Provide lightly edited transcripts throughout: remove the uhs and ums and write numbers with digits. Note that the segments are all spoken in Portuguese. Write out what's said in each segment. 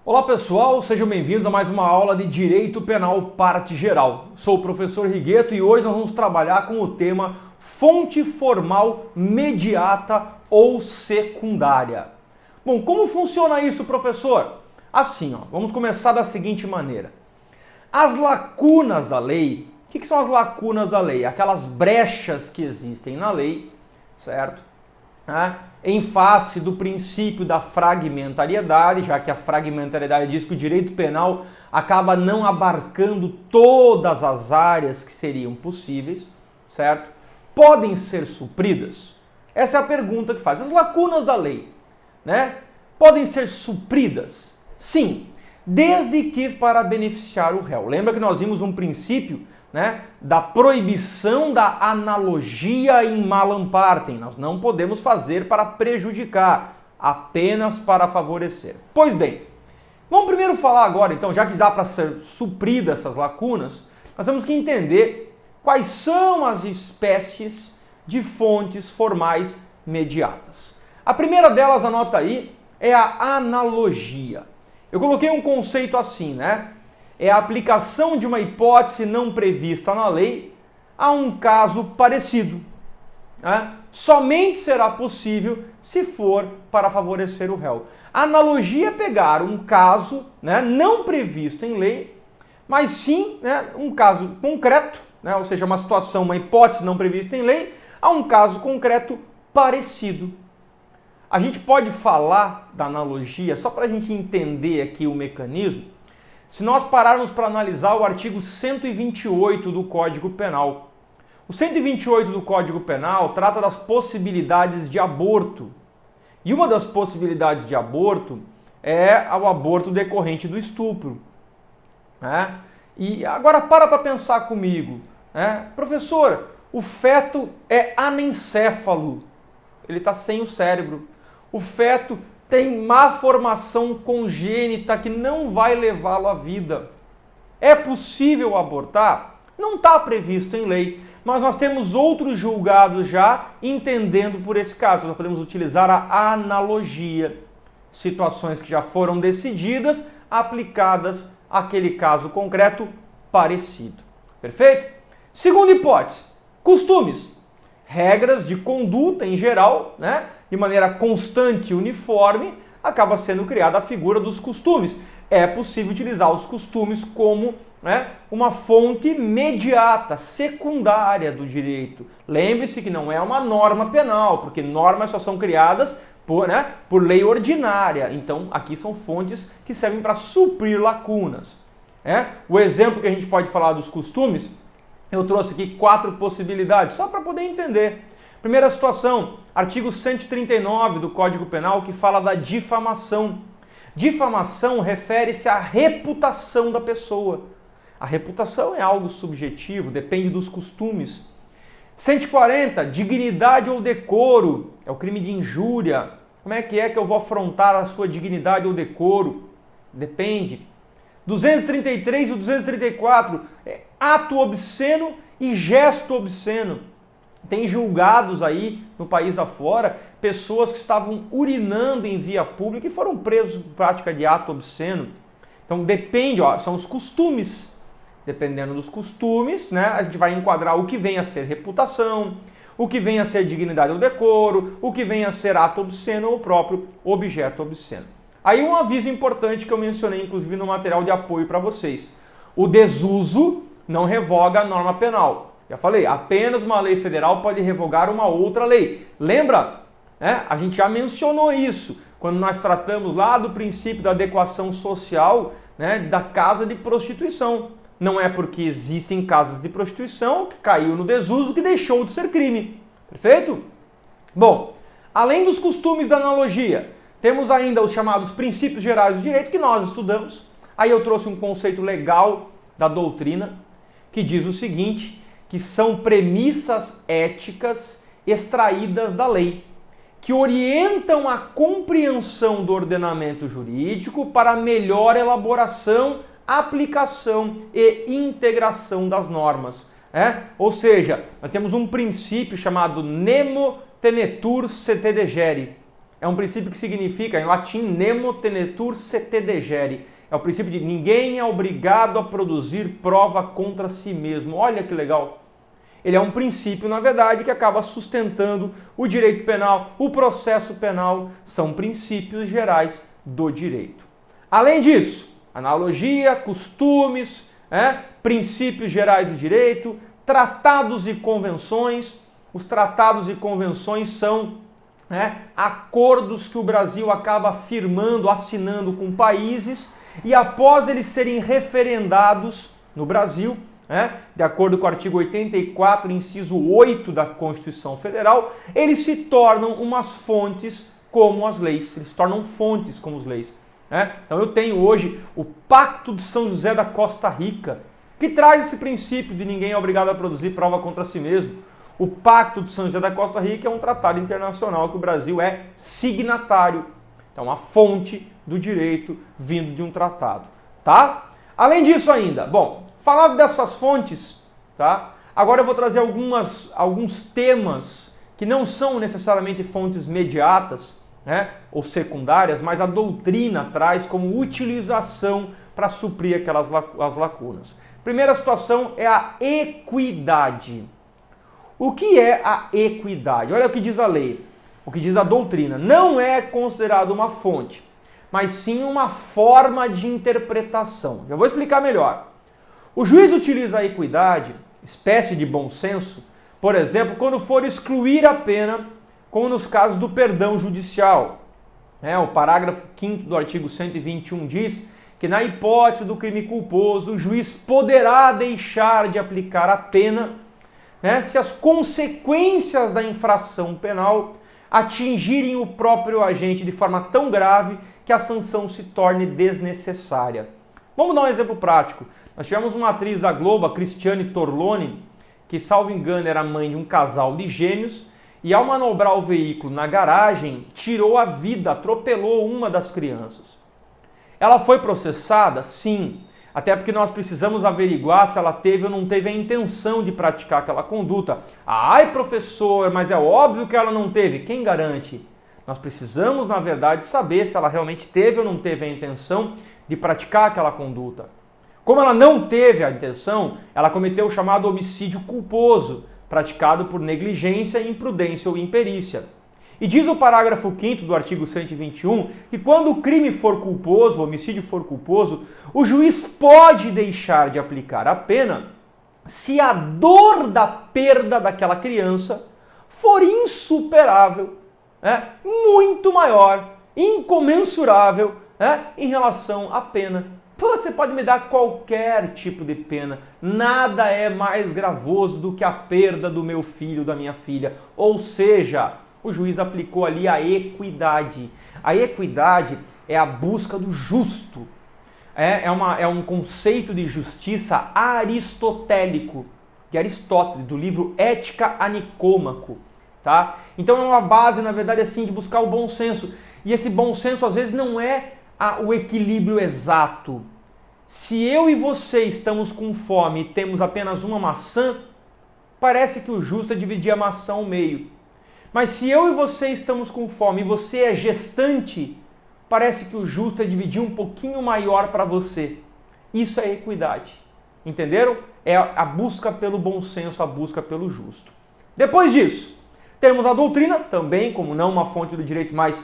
Olá pessoal, sejam bem-vindos a mais uma aula de Direito Penal Parte Geral. Sou o professor Rigueto e hoje nós vamos trabalhar com o tema fonte formal mediata ou secundária. Bom, como funciona isso, professor? Assim, vamos começar da seguinte maneira. As lacunas da lei, o que são as lacunas da lei? Aquelas brechas que existem na lei, certo? Em face do princípio da fragmentariedade, já que a fragmentariedade diz que o direito penal acaba não abarcando todas as áreas que seriam possíveis, certo? Podem ser supridas? Essa é a pergunta que faz. As lacunas da lei, podem ser supridas? Sim, desde que para beneficiar o réu. Lembra que nós vimos um princípio da proibição da analogia in malam partem. Nós não podemos fazer para prejudicar, apenas para favorecer. Pois bem, vamos primeiro falar agora, então, já que dá para ser suprida essas lacunas, nós temos que entender quais são as espécies de fontes formais mediatas. A primeira delas, anota aí, é a analogia. Eu coloquei um conceito assim, é a aplicação de uma hipótese não prevista na lei a um caso parecido. Somente será possível se for para favorecer o réu. A analogia é pegar um caso não previsto em lei, mas sim um caso concreto, ou seja, uma situação, uma hipótese não prevista em lei, a um caso concreto parecido. A gente pode falar da analogia, só para a gente entender aqui o mecanismo, se nós pararmos para analisar o artigo 128 do Código Penal. O 128 do Código Penal trata das possibilidades de aborto. E uma das possibilidades de aborto é o aborto decorrente do estupro. E agora para pensar comigo. Professor, o feto é anencéfalo. Ele está sem o cérebro. O feto tem má formação congênita que não vai levá-lo à vida. É possível abortar? Não está previsto em lei, mas nós temos outros julgados já entendendo por esse caso. Nós podemos utilizar a analogia. Situações que já foram decididas, aplicadas àquele caso concreto parecido. Perfeito? Segunda hipótese, costumes. Regras de conduta em geral, de maneira constante e uniforme, acaba sendo criada a figura dos costumes. É possível utilizar os costumes como uma fonte mediata, secundária do direito. Lembre-se que não é uma norma penal, porque normas só são criadas por lei ordinária. Então, aqui são fontes que servem para suprir lacunas. O exemplo que a gente pode falar dos costumes, eu trouxe aqui 4 possibilidades, só para poder entender. Primeira situação, artigo 139 do Código Penal, que fala da difamação. Difamação refere-se à reputação da pessoa. A reputação é algo subjetivo, depende dos costumes. 140, dignidade ou decoro, é o crime de injúria. Como é que eu vou afrontar a sua dignidade ou decoro? Depende. 233 e 234, ato obsceno e gesto obsceno. Tem julgados aí no país afora, pessoas que estavam urinando em via pública e foram presos por prática de ato obsceno. Então depende, são os costumes. Dependendo dos costumes, a gente vai enquadrar o que vem a ser reputação, o que vem a ser dignidade ou decoro, o que vem a ser ato obsceno ou o próprio objeto obsceno. Aí um aviso importante que eu mencionei, inclusive, no material de apoio para vocês. O desuso não revoga a norma penal. Já falei, apenas uma lei federal pode revogar uma outra lei. Lembra? A gente já mencionou isso quando nós tratamos lá do princípio da adequação social da casa de prostituição. Não é porque existem casas de prostituição que caiu no desuso que deixou de ser crime. Perfeito? Bom, além dos costumes da analogia, temos ainda os chamados princípios gerais do direito que nós estudamos. Aí eu trouxe um conceito legal da doutrina que diz o seguinte, que são premissas éticas extraídas da lei, que orientam a compreensão do ordenamento jurídico para melhor elaboração, aplicação e integração das normas. Ou seja, nós temos um princípio chamado nemo tenetur se te degere. É um princípio que significa, em latim, nemo tenetur se te degere. É o princípio de ninguém é obrigado a produzir prova contra si mesmo. Olha que legal. Ele é um princípio, na verdade, que acaba sustentando o direito penal, o processo penal. São princípios gerais do direito. Além disso, analogia, costumes, princípios gerais do direito, tratados e convenções. Os tratados e convenções são acordos que o Brasil acaba firmando, assinando com países, e após eles serem referendados no Brasil, de acordo com o artigo 84, inciso 8 da Constituição Federal, eles se tornam umas fontes como as leis. Eles se tornam fontes como as leis. Então eu tenho hoje o Pacto de São José da Costa Rica, que traz esse princípio de ninguém é obrigado a produzir prova contra si mesmo. O Pacto de São José da Costa Rica é um tratado internacional que o Brasil é signatário. Então, uma fonte do direito vindo de um tratado, tá? Além disso ainda, bom, falando dessas fontes, tá? Agora eu vou trazer alguns temas que não são necessariamente fontes mediatas, ou secundárias, mas a doutrina traz como utilização para suprir as lacunas. Primeira situação é a equidade. O que é a equidade? Olha o que diz a lei, o que diz a doutrina. Não é considerado uma fonte, mas sim uma forma de interpretação. Já vou explicar melhor. O juiz utiliza a equidade, espécie de bom senso, por exemplo, quando for excluir a pena, como nos casos do perdão judicial. O parágrafo 5º do artigo 121 diz que na hipótese do crime culposo, o juiz poderá deixar de aplicar a pena se as consequências da infração penal atingirem o próprio agente de forma tão grave que a sanção se torne desnecessária. Vamos dar um exemplo prático. Nós tivemos uma atriz da Globo, a Cristiane Torlone, que, salvo engano, era mãe de um casal de gêmeos, e ao manobrar o veículo na garagem, tirou a vida, atropelou uma das crianças. Ela foi processada? Sim. Até porque nós precisamos averiguar se ela teve ou não teve a intenção de praticar aquela conduta. Ai, professor, mas é óbvio que ela não teve. Quem garante? Nós precisamos, na verdade, saber se ela realmente teve ou não teve a intenção de praticar aquela conduta. Como ela não teve a intenção, ela cometeu o chamado homicídio culposo, praticado por negligência, imprudência ou imperícia. E diz o parágrafo 5º do artigo 121 que quando o crime for culposo, o homicídio for culposo, o juiz pode deixar de aplicar a pena se a dor da perda daquela criança for insuperável, muito maior, incomensurável em relação à pena. Você pode me dar qualquer tipo de pena, nada é mais gravoso do que a perda do meu filho, da minha filha. Ou seja, o juiz aplicou ali a equidade. A equidade é a busca do justo. É um conceito de justiça aristotélico, de Aristóteles, do livro Ética a Nicômaco. Tá? Então é uma base, na verdade, assim, de buscar o bom senso. E esse bom senso, às vezes, não é o equilíbrio exato. Se eu e você estamos com fome e temos apenas uma maçã, parece que o justo é dividir a maçã ao meio. Mas se eu e você estamos com fome e você é gestante, parece que o justo é dividir um pouquinho maior para você. Isso é equidade. Entenderam? É a busca pelo bom senso, a busca pelo justo. Depois disso, temos a doutrina, também, como não uma fonte do direito, mas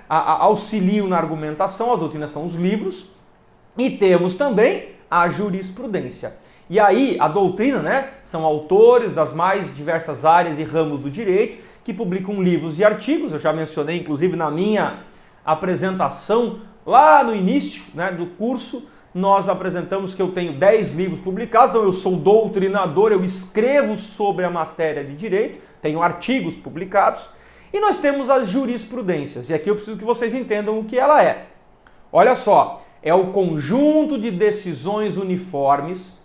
auxilio na argumentação. As doutrinas são os livros. E temos também a jurisprudência. E aí, a doutrina, são autores das mais diversas áreas e ramos do direito que publicam livros e artigos. Eu já mencionei, inclusive, na minha apresentação, lá no início do curso, nós apresentamos que eu tenho 10 livros publicados. Então, eu sou doutrinador, eu escrevo sobre a matéria de direito, tenho artigos publicados. E nós temos as jurisprudências. E aqui eu preciso que vocês entendam o que ela é. Olha só, é o conjunto de decisões uniformes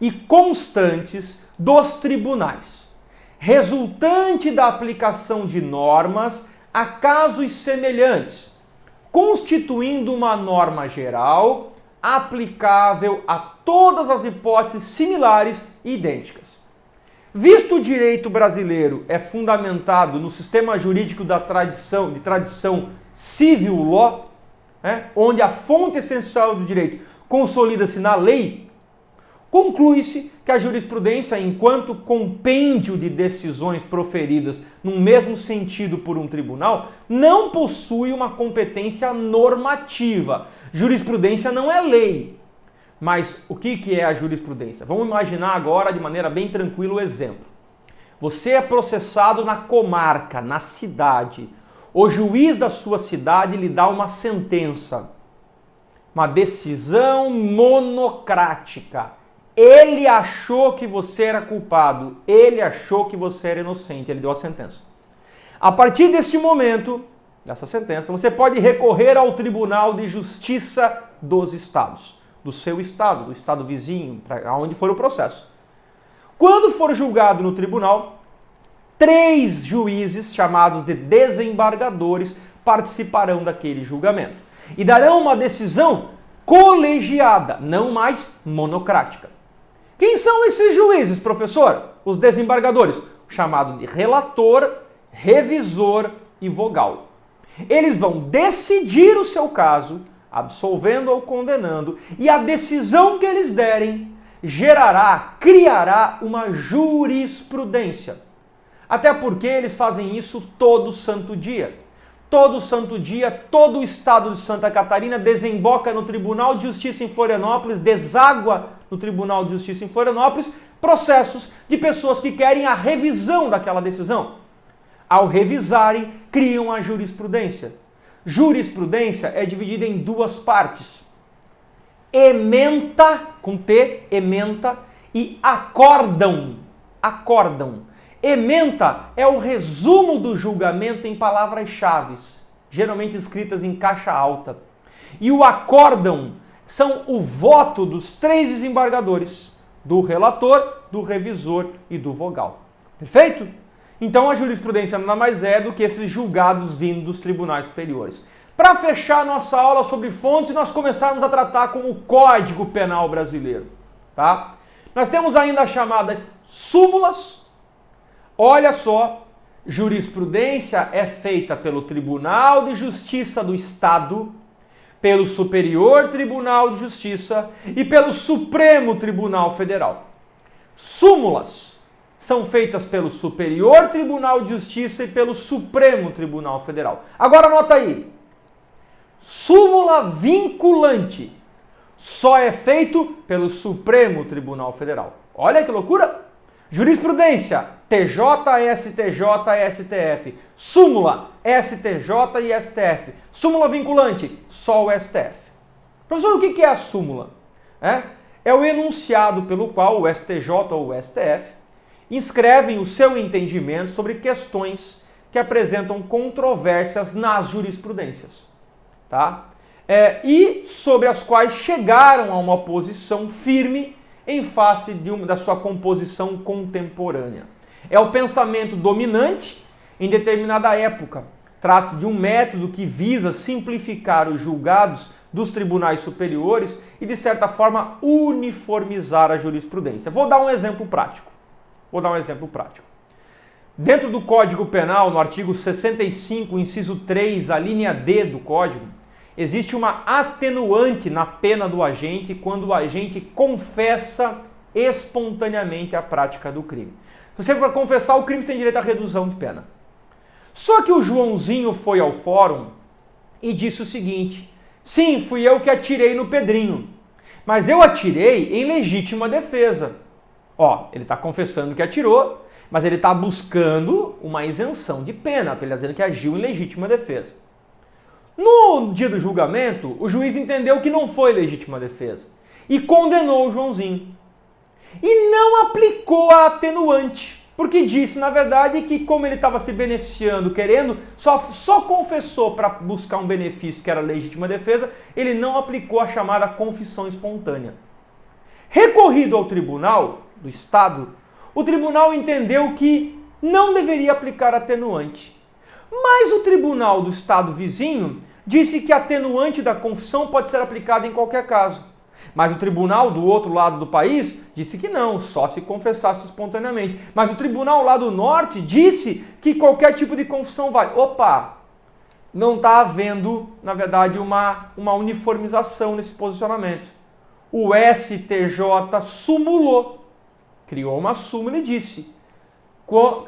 e constantes dos tribunais, resultante da aplicação de normas a casos semelhantes, constituindo uma norma geral aplicável a todas as hipóteses similares e idênticas. Visto o direito brasileiro é fundamentado no sistema jurídico de tradição civil law, onde a fonte essencial do direito consolida-se na lei, conclui-se que a jurisprudência, enquanto compêndio de decisões proferidas num mesmo sentido por um tribunal, não possui uma competência normativa. Jurisprudência não é lei. Mas o que é a jurisprudência? Vamos imaginar agora de maneira bem tranquila o exemplo. Você é processado na comarca, na cidade. O juiz da sua cidade lhe dá uma sentença, uma decisão monocrática. Ele achou que você era culpado, ele achou que você era inocente, ele deu a sentença. A partir deste momento, dessa sentença, você pode recorrer ao Tribunal de Justiça dos Estados. Do seu estado, do estado vizinho, para onde for o processo. Quando for julgado no tribunal, 3 juízes, chamados de desembargadores, participarão daquele julgamento e darão uma decisão colegiada, não mais monocrática. Quem são esses juízes, professor? Os desembargadores, chamado de relator, revisor e vogal. Eles vão decidir o seu caso, absolvendo ou condenando, e a decisão que eles derem criará uma jurisprudência. Até porque eles fazem isso todo santo dia. Todo santo dia, todo o estado de Santa Catarina desemboca no Tribunal de Justiça em Florianópolis, deságua no Tribunal de Justiça em Florianópolis, processos de pessoas que querem a revisão daquela decisão. Ao revisarem, criam a jurisprudência. Jurisprudência é dividida em 2 partes. Ementa, com T, ementa, e acórdão. Ementa é o resumo do julgamento em palavras-chave, geralmente escritas em caixa alta. E o acórdão são o voto dos 3 desembargadores, do relator, do revisor e do vogal. Perfeito? Então a jurisprudência nada mais é do que esses julgados vindo dos tribunais superiores. Para fechar nossa aula sobre fontes, nós começarmos a tratar com o Código Penal brasileiro. Tá? Nós temos ainda as chamadas súmulas. Olha só, jurisprudência é feita pelo Tribunal de Justiça do Estado, pelo Superior Tribunal de Justiça e pelo Supremo Tribunal Federal. Súmulas são feitas pelo Superior Tribunal de Justiça e pelo Supremo Tribunal Federal. Agora anota aí. Súmula vinculante só é feito pelo Supremo Tribunal Federal. Olha que loucura! Jurisprudência, TJ, STJ e STF. Súmula, STJ e STF. Súmula vinculante, só o STF. Professor, o que é a súmula? É o enunciado pelo qual o STJ ou o STF inscrevem o seu entendimento sobre questões que apresentam controvérsias nas jurisprudências. Tá? E sobre as quais chegaram a uma posição firme em face da sua composição contemporânea. É o pensamento dominante em determinada época. Trata-se de um método que visa simplificar os julgados dos tribunais superiores e, de certa forma, uniformizar a jurisprudência. Vou dar um exemplo prático. Dentro do Código Penal, no artigo 65, inciso 3, a linha D do Código, existe uma atenuante na pena do agente quando o agente confessa espontaneamente a prática do crime. Se você for confessar o crime, você tem direito à redução de pena. Só que o Joãozinho foi ao fórum e disse o seguinte: sim, fui eu que atirei no Pedrinho, mas eu atirei em legítima defesa. Ele está confessando que atirou, mas ele está buscando uma isenção de pena, porque ele está dizendo que agiu em legítima defesa. No dia do julgamento, o juiz entendeu que não foi legítima defesa e condenou o Joãozinho. E não aplicou a atenuante, porque disse, na verdade, que como ele estava se beneficiando, só confessou para buscar um benefício que era legítima defesa, ele não aplicou a chamada confissão espontânea. Recorrido ao Tribunal do Estado, o tribunal entendeu que não deveria aplicar atenuante. Mas o Tribunal do Estado vizinho disse que a atenuante da confissão pode ser aplicada em qualquer caso. Mas o tribunal do outro lado do país disse que não, só se confessasse espontaneamente. Mas o tribunal lá do norte disse que qualquer tipo de confissão vale. Opa! Não está havendo, na verdade, uma uniformização nesse posicionamento. O STJ sumulou, criou uma súmula e disse: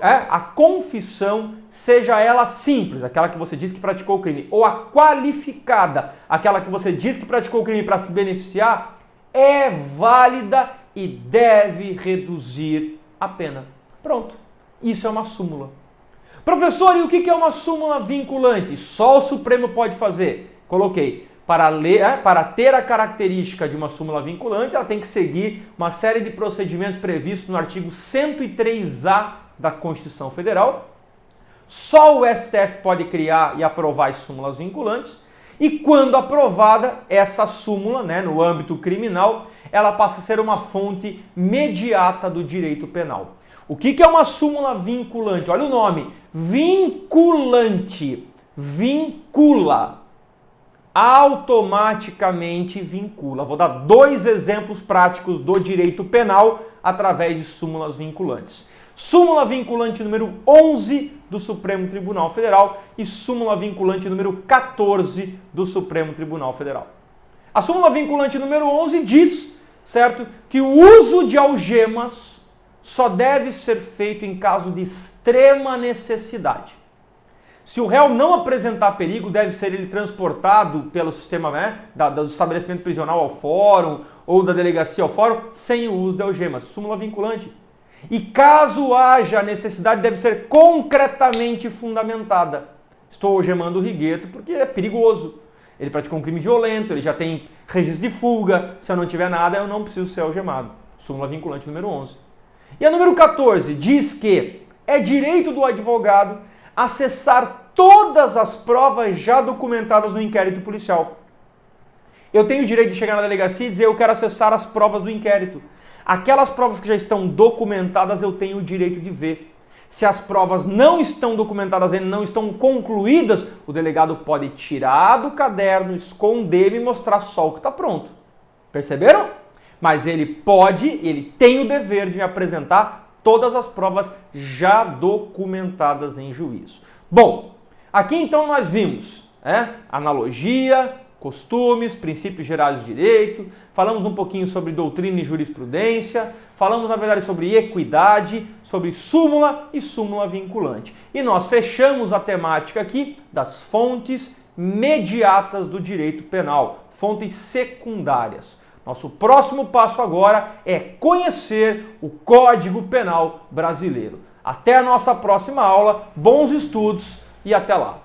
a confissão, seja ela simples, aquela que você diz que praticou o crime, ou a qualificada, aquela que você diz que praticou o crime para se beneficiar, é válida e deve reduzir a pena. Pronto. Isso é uma súmula. Professor, e o que é uma súmula vinculante? Só o Supremo pode fazer. Coloquei. Para ter a característica de uma súmula vinculante, ela tem que seguir uma série de procedimentos previstos no artigo 103A da Constituição Federal. Só o STF pode criar e aprovar as súmulas vinculantes. E quando aprovada, essa súmula, no âmbito criminal, ela passa a ser uma fonte imediata do direito penal. O que é uma súmula vinculante? Olha o nome, vinculante, vincula, automaticamente vincula. Vou dar 2 exemplos práticos do direito penal através de súmulas vinculantes. Súmula vinculante número 11 do Supremo Tribunal Federal e súmula vinculante número 14 do Supremo Tribunal Federal. A súmula vinculante número 11 diz, certo, que o uso de algemas só deve ser feito em caso de extrema necessidade. Se o réu não apresentar perigo, deve ser ele transportado pelo sistema do estabelecimento prisional ao fórum ou da delegacia ao fórum sem o uso de algemas. Súmula vinculante. E caso haja necessidade, deve ser concretamente fundamentada. Estou algemando o Rigueto porque é perigoso. Ele praticou um crime violento, ele já tem registro de fuga. Se eu não tiver nada, eu não preciso ser algemado. Súmula vinculante número 11. E a número 14 diz que é direito do advogado acessar todas as provas já documentadas no inquérito policial. Eu tenho o direito de chegar na delegacia e dizer: eu quero acessar as provas do inquérito. Aquelas provas que já estão documentadas, eu tenho o direito de ver. Se as provas não estão documentadas ainda, não estão concluídas, o delegado pode tirar do caderno, esconder e mostrar só o que está pronto. Perceberam? Mas ele tem o dever de me apresentar todas as provas já documentadas em juízo. Bom, aqui então nós vimos analogia, costumes, princípios gerais do direito, falamos um pouquinho sobre doutrina e jurisprudência, falamos na verdade sobre equidade, sobre súmula e súmula vinculante. E nós fechamos a temática aqui das fontes mediatas do direito penal, fontes secundárias. Nosso próximo passo agora é conhecer o Código Penal brasileiro. Até a nossa próxima aula, bons estudos e até lá!